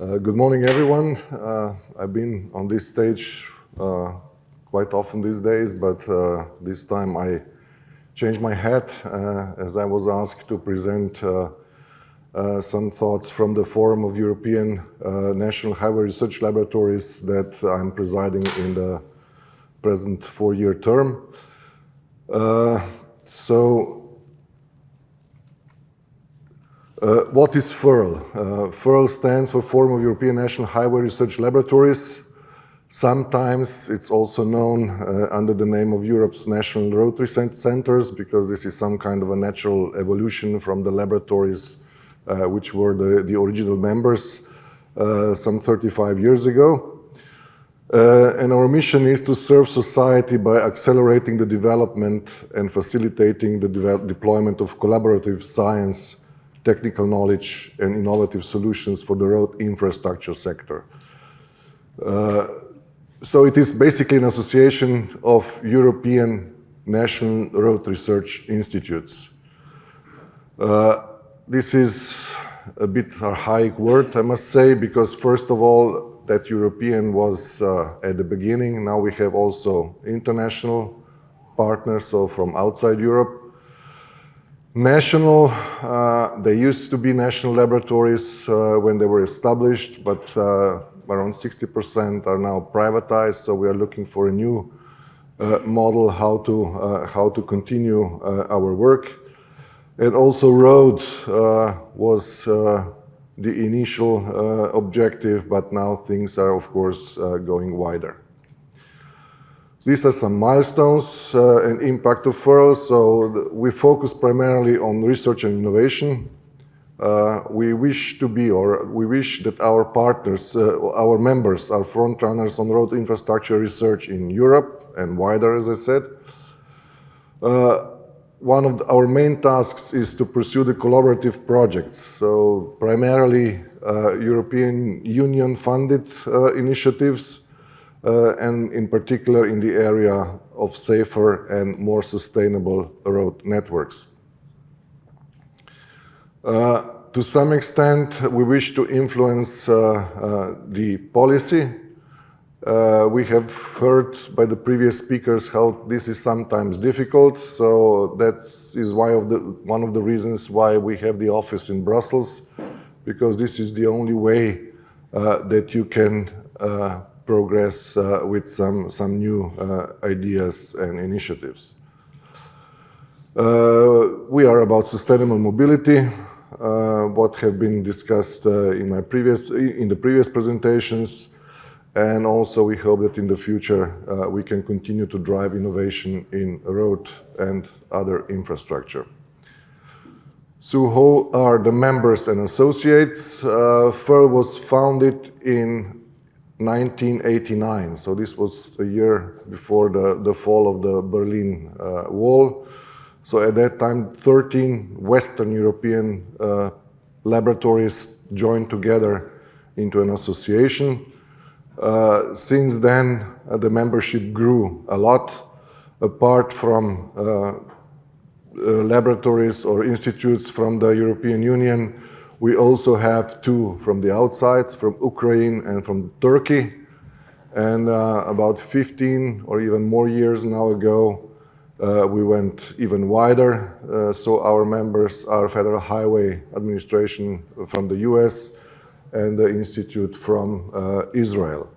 Good morning, everyone. I've been on this stage quite often these days, but this time I changed my hat as I was asked to present some thoughts from the Forum of European National Highway Research Laboratories that I'm presiding in the present four-year term. What is FIRL? FIRL stands for Forum of European National Highway Research Laboratories. Sometimes it's also known under the name of Europe's National Road Research Centers, because this is some kind of a natural evolution from the laboratories which were the original members some 35 years ago. And our mission is to serve society by accelerating the development and facilitating the deployment of collaborative science, technical knowledge, and innovative solutions for the road infrastructure sector. So it is basically an association of European national road research institutes. This is a bit archaic word, I must say, because first of all, that European was at the beginning. Now we have also international partners, so from outside Europe. National, they used to be national laboratories when they were established, but around 60% are now privatized, so we are looking for a new model how to continue our work. And also road was the initial objective, but now things are of course going wider. These are some milestones and impact of FIRL. So we focus primarily on research and innovation. We wish that our partners, our members, are front runners on road infrastructure research in Europe and wider, as I said. One of our main tasks is to pursue the collaborative projects. So primarily European Union funded initiatives, and in particular in the area of safer and more sustainable road networks. To some extent, we wish to influence the policy. We have heard by the previous speakers how this is sometimes difficult, so that is one of the reasons why we have the office in Brussels, because this is the only way that you can progress with some new ideas and initiatives. We are about sustainable mobility, what have been discussed in the previous presentations, and also we hope that in the future we can continue to drive innovation in road and other infrastructure. So who are the members and associates? FIRL was founded in 1989, so this was a year before the fall of the Berlin Wall. So at that time, 13 Western European laboratories joined together into an association. Since then, the membership grew a lot. Apart from laboratories or institutes from the European Union, we also have two from the outside, from Ukraine and from Turkey. And about 15 or even more years now ago, we went even wider. So our members are Federal Highway Administration from the US and the Institute from Israel.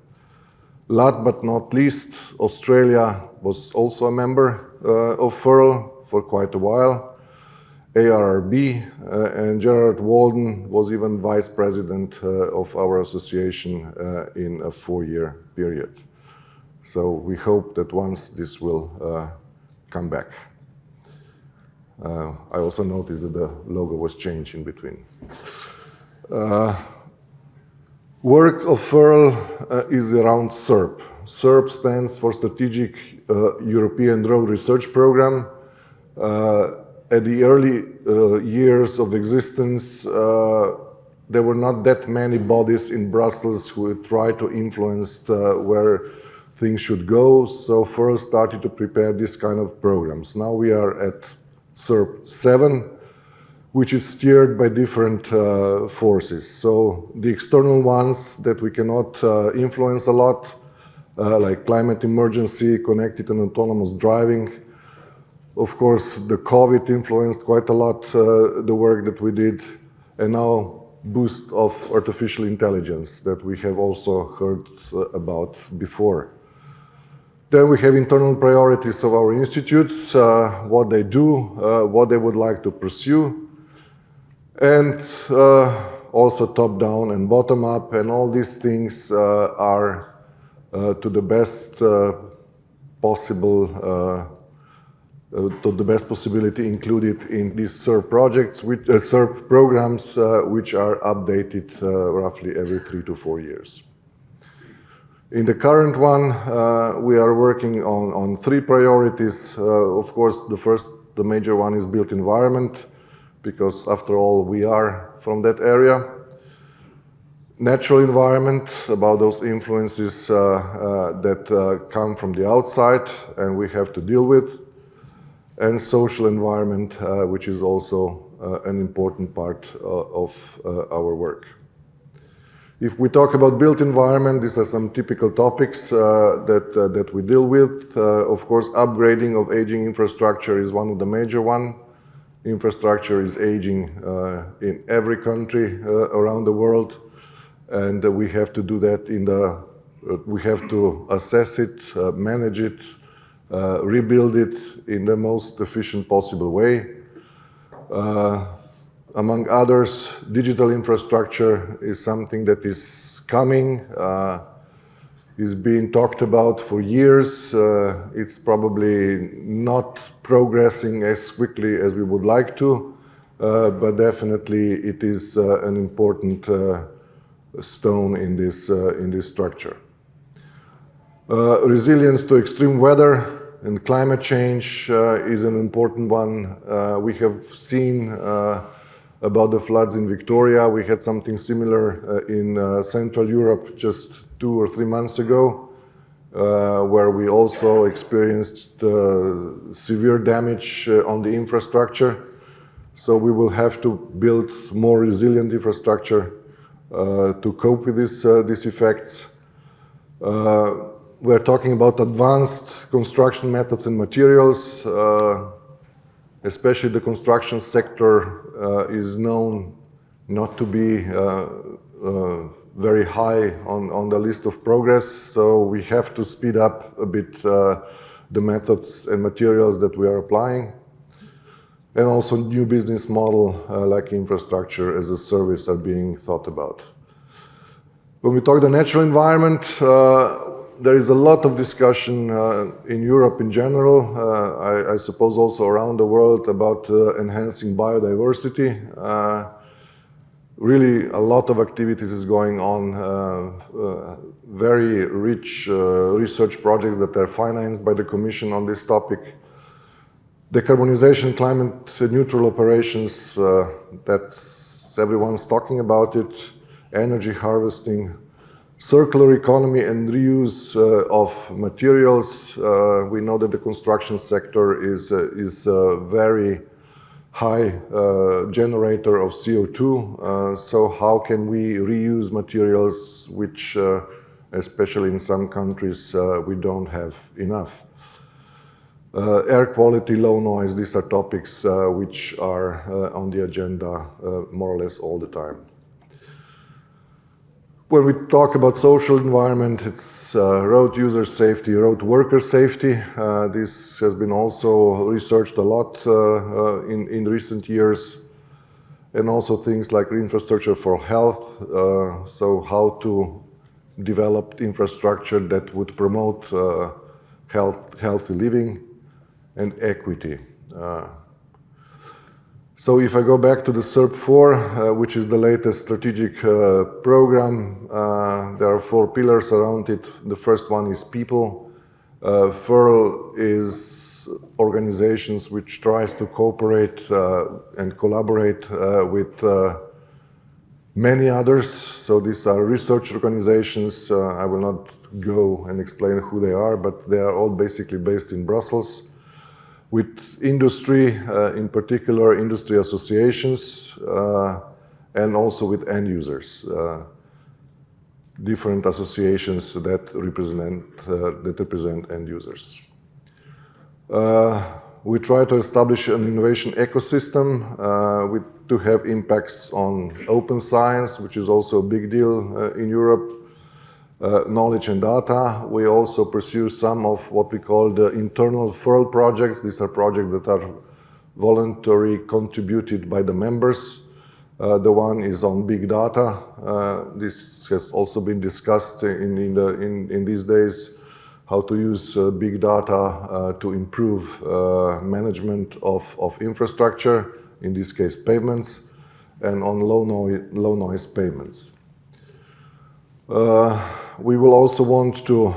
Last but not least, Australia was also a member of FIRL for quite a while. ARRB, and Gerard Walden was even vice president of our association in a four-year period. So we hope that once this will come back. I also noticed that the logo was changed in between. Work of FIRL is around SERP. SERP stands for Strategic European Road Research Program. At the early years of existence, there were not that many bodies in Brussels who would try to influence where things should go, so FIRL started to prepare this kind of programs. Now we are at SERP 7. which is steered by different forces. So the external ones that we cannot influence a lot, like climate emergency, connected and autonomous driving. Of course, the COVID influenced quite a lot the work that we did, and now boost of artificial intelligence that we have also heard about before. Then we have internal priorities of our institutes, what they do, what they would like to pursue, and also top-down and bottom-up, and all these things are to the best possibility included in these SERP projects, SERP programs, which are updated roughly every 3 to 4 years. In the current one, we are working on 3 priorities. Of course, the major one is built environment, because after all, we are from that area. Natural environment, about those influences that come from the outside and we have to deal with. And social environment, which is also an important part of our work. If we talk about built environment, these are some typical topics that we deal with. Of course, upgrading of aging infrastructure is one of the major ones. Infrastructure is aging in every country around the world, and we have to do that we have to assess it, manage it, rebuild it in the most efficient possible way. Among others, digital infrastructure is something that is coming, is being talked about for years. It's probably not progressing as quickly as we would like to, but definitely it is an important stone in this structure. Resilience to extreme weather and climate change is an important one. We have seen about the floods in Victoria. We had something similar in Central Europe just 2 or 3 months ago, where we also experienced severe damage on the infrastructure. So we will have to build more resilient infrastructure to cope with these effects. We're talking about advanced construction methods and materials. Especially the construction sector is known not to be very high on the list of progress, so we have to speed up a bit the methods and materials that we are applying. And also new business model like infrastructure as a service are being thought about. When we talk the natural environment, there is a lot of discussion in Europe in general, I suppose also around the world, about enhancing biodiversity. Really a lot of activities is going on, very rich research projects that are financed by the Commission on this topic. Decarbonization, climate neutral operations, that's everyone's talking about it. Energy harvesting, circular economy and reuse of materials. We know that the construction sector is a very high generator of CO2. So how can we reuse materials which, especially in some countries, we don't have enough? Air quality, low noise, these are topics which are on the agenda more or less all the time. When we talk about social environment, it's road user safety, road worker safety. This has been also researched a lot in recent years. And also things like infrastructure for health. So how to develop infrastructure that would promote healthy living and equity. So if I go back to the SERP 4, which is the latest strategic program, there are 4 pillars around it. The first one is people. FERL is organizations which tries to cooperate and collaborate with many others. So these are research organizations. I will not go and explain who they are, but they are all basically based in Brussels. with industry, in particular industry associations, and also with end users, different associations that represent end users. We try to establish an innovation ecosystem to have impacts on open science, which is also a big deal in Europe, knowledge and data. We also pursue some of what we call the internal FURL projects. These are projects that are voluntarily contributed by the members. The one is on big data. This has also been discussed in these days, how to use big data to improve management of infrastructure, in this case pavements, and on low noise pavements. We will also want to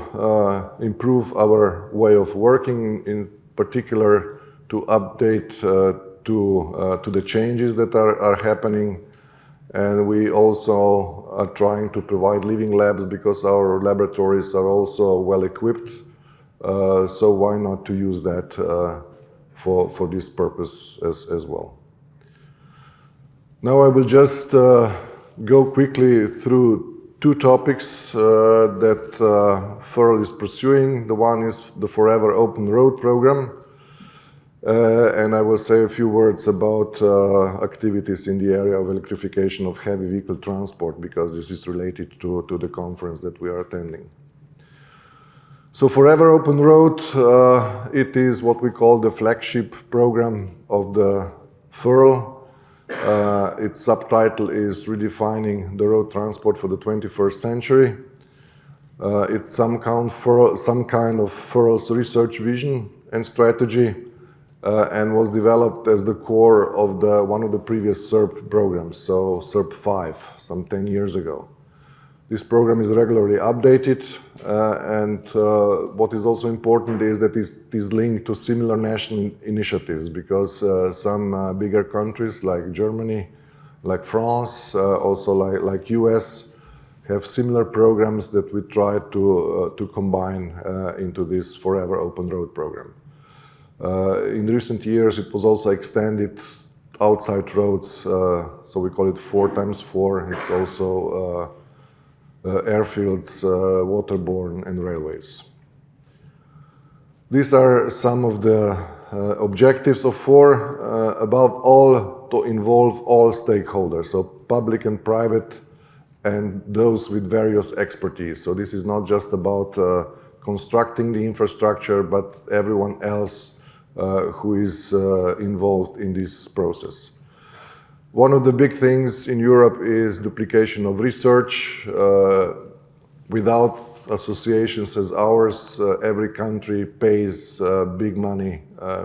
improve our way of working, in particular to update to the changes that are happening. And we also are trying to provide living labs because our laboratories are also well equipped. So why not to use that for this purpose as well. Now I will just go quickly through two topics that FURL is pursuing. The one is the Forever Open Road program. And I will say a few words about activities in the area of electrification of heavy vehicle transport, because this is related to the conference that we are attending. So Forever Open Road, it is what we call the flagship program of the FURL. Its subtitle is Redefining the Road Transport for the 21st Century. It's some kind of FURL's research vision and strategy, and was developed as the core of one of the previous SERP programs, so SERP 5, some 10 years ago. This program is regularly updated, and what is also important is that it is linked to similar national initiatives, because some bigger countries like Germany, like France, also like US, have similar programs that we try to combine into this Forever Open Road program. In recent years, it was also extended outside roads, so we call it 4x4. It's also airfields, waterborne, and railways. These are some of the objectives of FOR, above all to involve all stakeholders, so public and private, and those with various expertise. So this is not just about constructing the infrastructure, but everyone else who is involved in this process. One of the big things in Europe is duplication of research. Without associations as ours, every country pays big money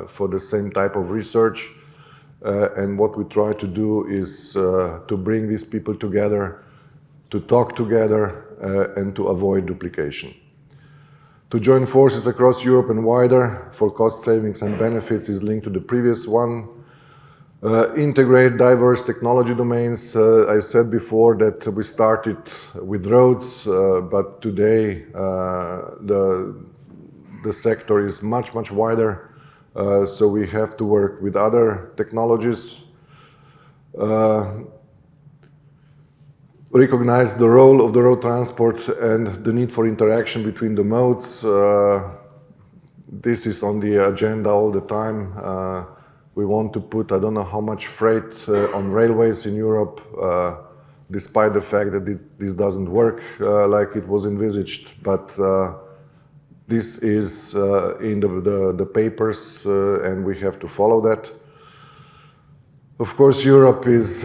for the same type of research. And what we try to do is to bring these people together, to talk together, and to avoid duplication. To join forces across Europe and wider for cost savings and benefits is linked to the previous one. Integrate diverse technology domains. I said before that we started with roads, but today the sector is much wider, so we have to work with other technologies. Recognize the role of the road transport and the need for interaction between the modes. This is on the agenda all the time. We want to put, I don't know how much freight on railways in Europe, despite the fact that this doesn't work like it was envisaged. But this is in the papers, and we have to follow that. Of course, Europe is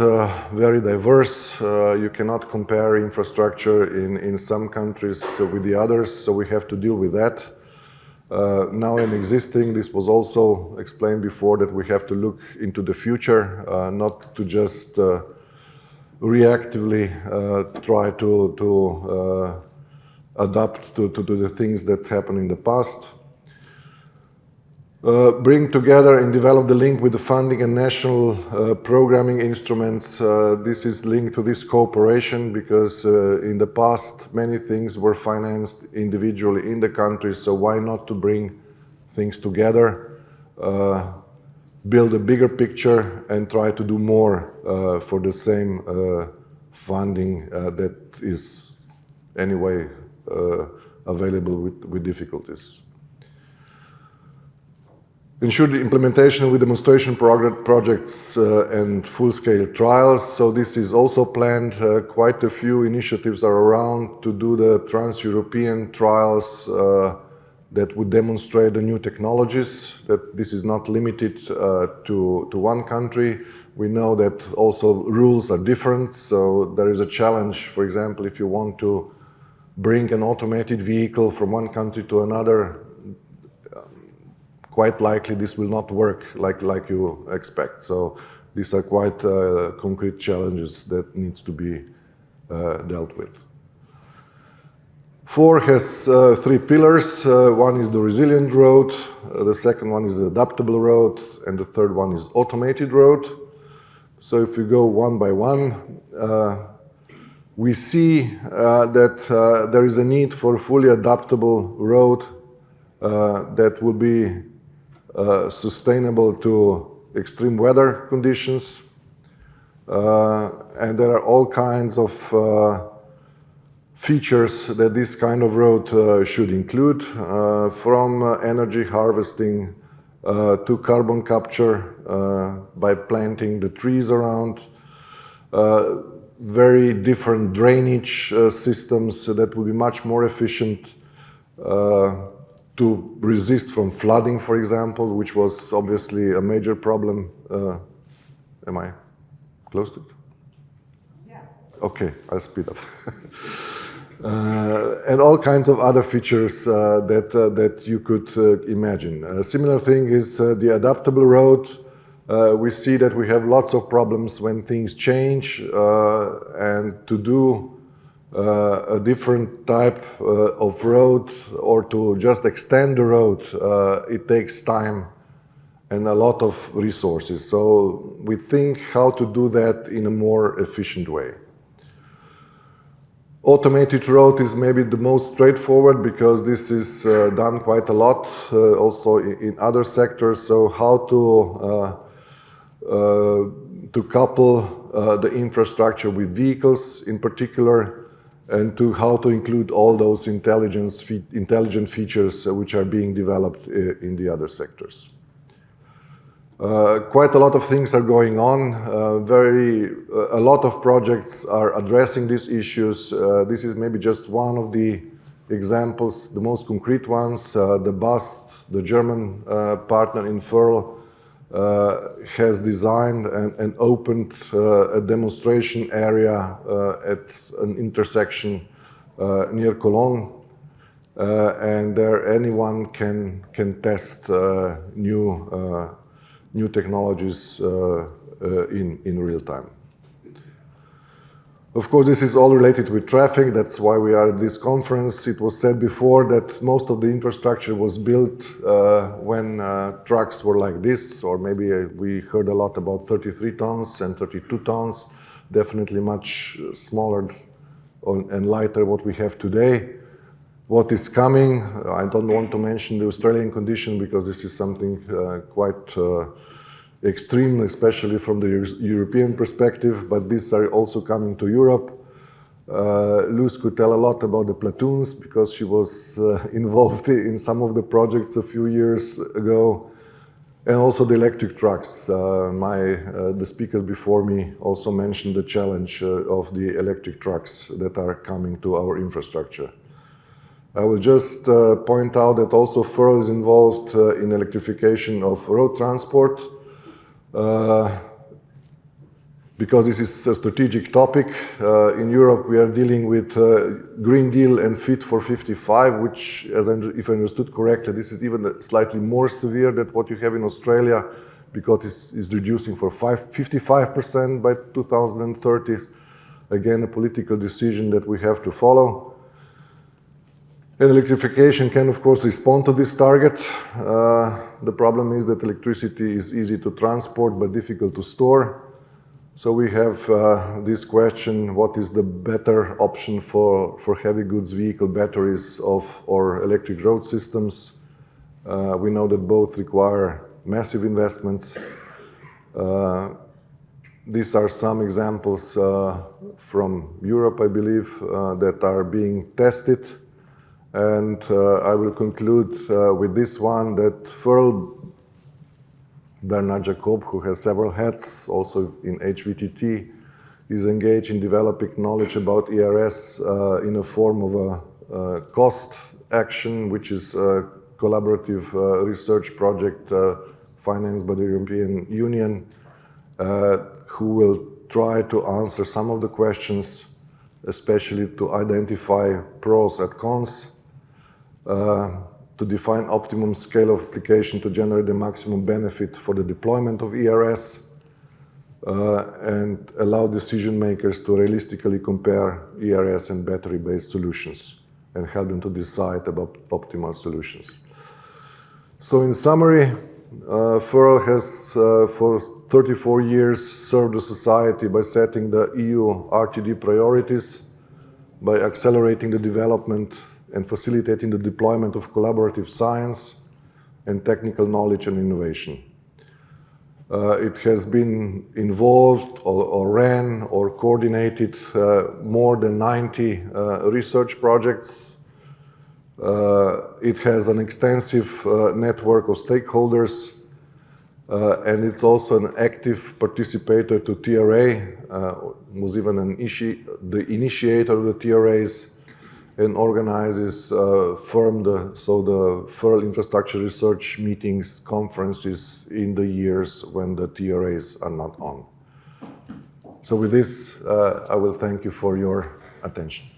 very diverse. You cannot compare infrastructure in some countries with the others, so we have to deal with that. Now in existing, this was also explained before, that we have to look into the future, not to just reactively try to adapt to the things that happened in the past. Bring together and develop the link with the funding and national programming instruments. This is linked to this cooperation, because in the past many things were financed individually in the countries, so why not to bring things together build a bigger picture and try to do more for the same funding that is anyway available with difficulties. Ensure the implementation with demonstration projects and full-scale trials. So this is also planned. Quite a few initiatives are around to do the trans-European trials that would demonstrate the new technologies, that this is not limited to one country. We know that also rules are different, so there is a challenge. For example, if you want to bring an automated vehicle from one country to another, quite likely this will not work like you expect. So these are quite concrete challenges that needs to be dealt with. 4 has 3 pillars. One is the resilient road, the second one is the adaptable road, and the third one is automated road. So if we go one by one, we see that there is a need for a fully adaptable road that will be sustainable to extreme weather conditions. And there are all kinds of features that this kind of road should include, from energy harvesting to carbon capture by planting the trees around, very different drainage systems that will be much more efficient to resist from flooding, for example, which was obviously a major problem. Am I close to it? Yeah. Okay, I'll speed up. And all kinds of other features that you could imagine. A similar thing is the adaptable road. We see that we have lots of problems when things change, and to do a different type of road or to just extend the road, it takes time and a lot of resources. So we think how to do that in a more efficient way. Automated road is maybe the most straightforward because this is done quite a lot also in other sectors. So how to couple the infrastructure with vehicles in particular, and to how to include all those intelligent features which are being developed in the other sectors. Quite a lot of things are going on. A lot of projects are addressing these issues. This is maybe just one of the examples, the most concrete ones. The BAST, the German partner in FURL, has designed and opened a demonstration area at an intersection near Cologne, and there anyone can test new technologies in real time. Of course, this is all related with traffic. That's why we are at this conference. It was said before that most of the infrastructure was built when trucks were like this, or maybe we heard a lot about 33 tons and 32 tons, definitely much smaller and lighter what we have today. What is coming, I don't want to mention the Australian condition because this is something quite extreme, especially from the European perspective, but these are also coming to Europe. Luz could tell a lot about the platoons because she was involved in some of the projects a few years ago, and also the electric trucks. The speakers before me also mentioned the challenge of the electric trucks that are coming to our infrastructure. I will just point out that also FURL is involved in electrification of road transport. Because this is a strategic topic. In Europe, we are dealing with Green Deal and Fit for 55, which, if I understood correctly, this is even slightly more severe than what you have in Australia, because it's reducing for 55% by 2030. Again, a political decision that we have to follow. And electrification can, of course, respond to this target. The problem is that electricity is easy to transport but difficult to store. So we have this question, what is the better option for heavy goods vehicle batteries or electric road systems? We know that both require massive investments. These are some examples from Europe, I believe, that are being tested. And I will conclude with this one that Ferl Bernard Jacob, who has several hats also in HVTT, is engaged in developing knowledge about ERS in a form of a cost action, which is a collaborative research project financed by the European Union, who will try to answer some of the questions, especially to identify pros and cons, to define optimum scale of application to generate the maximum benefit for the deployment of ERS, and allow decision makers to realistically compare ERS and battery-based solutions and help them to decide about optimal solutions. So in summary, Ferl has for 34 years served the society by setting the EU RTD priorities, by accelerating the development and facilitating the deployment of collaborative science and technical knowledge and innovation. It has been involved or ran or coordinated more than 90 research projects. It has an extensive network of stakeholders, and it's also an active participator to TRA, was even the initiator of the TRAs, and organizes the Ferl Infrastructure Research meetings, conferences in the years when the TRAs are not on. So with this, I will thank you for your attention.